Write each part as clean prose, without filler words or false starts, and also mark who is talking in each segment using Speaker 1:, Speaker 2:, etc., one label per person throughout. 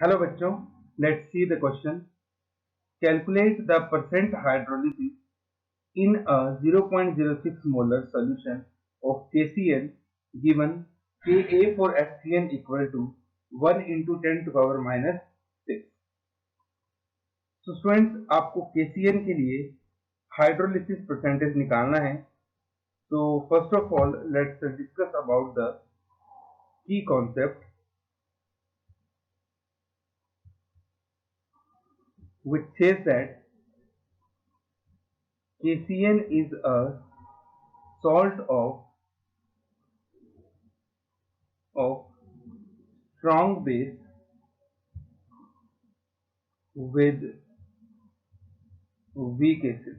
Speaker 1: Hello बच्चों, let's see the question. Calculate the percent hydrolysis in a 0.06 molar solution of KCl given Ka for HCl equal to 1 into 10 to power minus 6. So students, आपको KCl के लिए hydrolysis percentage निकालना है. So first of all, let's discuss about the key concept which says that KCl is a salt of strong base with weak acid.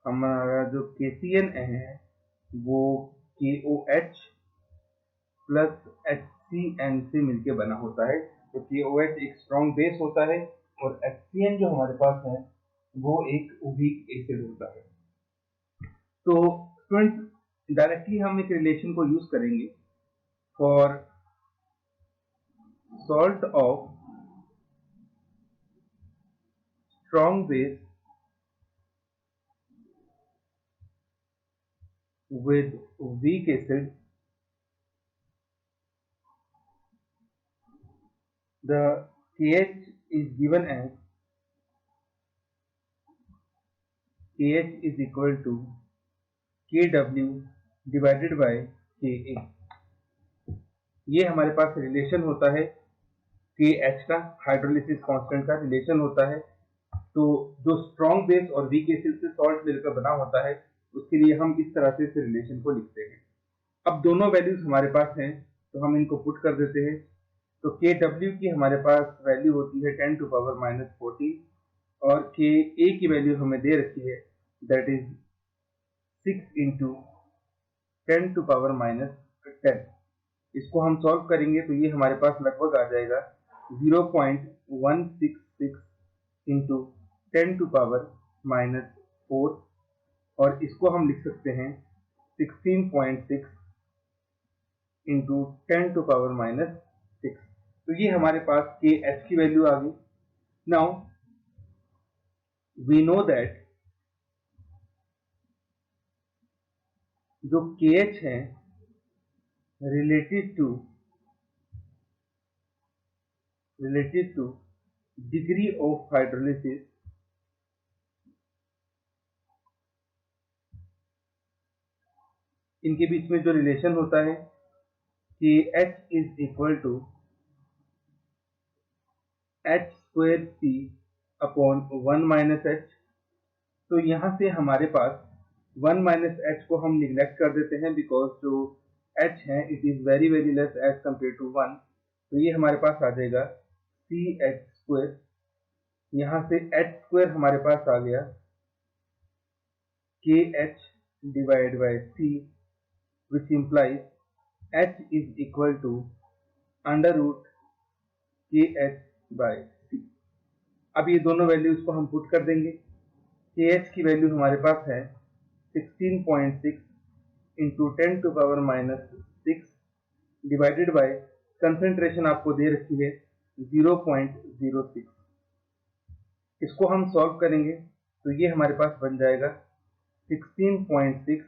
Speaker 1: हमारा जो KCl है वो KOH plus HCN से मिलके बना होता है. तो KOH एक स्ट्रॉन्ग बेस होता है और HCN जो हमारे पास है वो एक वीक एसिड होता है. तो स्टूडेंट्स, डायरेक्टली हम एक रिलेशन को यूज करेंगे for salt of strong base with weak acid. The KH is given as KH is equal to KW divided by KA. ये हमारे पास रिलेशन होता है KH का, हाइड्रोलिसिस कांस्टेंट का रिलेशन होता है. तो जो स्ट्रॉन्ग बेस और वीक एसिड से सॉल्ट मिलकर बना होता है उसके लिए हम इस तरह से इस रिलेशन को लिखते हैं. अब दोनों वैल्यूज हमारे पास हैं तो हम इनको पुट कर देते हैं. तो KW की हमारे पास वैल्यू होती है 10 टू पावर माइनस 14 और KA की वैल्यू हमें दे रखी है that is 6 into 10 to power minus 10. इसको हम सॉल्व करेंगे तो ये हमारे पास लगभग आ जाएगा 0.166 इंटू 10 टू पावर माइनस 4 और इसको हम लिख सकते हैं 16.6 इंटू 10 टू पावर माइनस 6. तो ये हमारे पास KH की वैल्यू आ गई. नाउ वी नो दैट जो KH है related to degree of hydrolysis इनके बीच में जो रिलेशन होता है कि H is equal to H square C upon 1 minus H. तो यहाँ से हमारे पास 1 माइनस H को हम निग्लेक्ट कर देते हैं बिकॉज जो H है it is very very less as compare to 1. तो ये हमारे पास आ जाएगा CH स्क्वायर. यहाँ से H स्क्वायर हमारे पास आ गया KH divide by C which implies H is equal to under root KH by C. अब ये दोनों वैल्यूज को हम पुट कर देंगे. KH की वैल्यू हमारे पास है 16.6 into 10 to power minus 6 divided by concentration आपको दे रखी है 0.06. इसको हम सॉल्व करेंगे तो ये हमारे पास बन जाएगा 16.6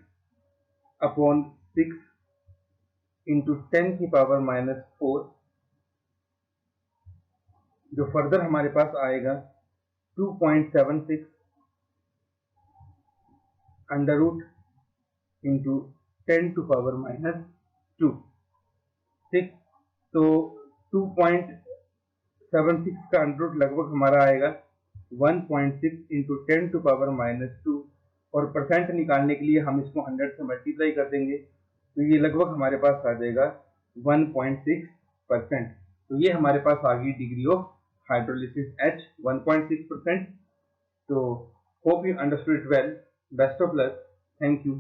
Speaker 1: अपॉन 6 इंटू 10 की पावर माइनस 4 जो फर्दर हमारे पास आएगा 2.76 under root into 10 to power minus 2. ठीक, तो 2.76 का अंडर रूट लगभग हमारा आएगा 1.6 इंटू 10 टू पावर माइनस 2 और परसेंट निकालने के लिए हम इसको 100 से मल्टीप्लाई कर देंगे तो ये लगभग हमारे पास आ जाएगा 1.6%. तो ये हमारे पास आ गई डिग्री ऑफ हाइड्रोलिसिस H 1.6%. तो hope you understood it well. Best of luck. Thank you.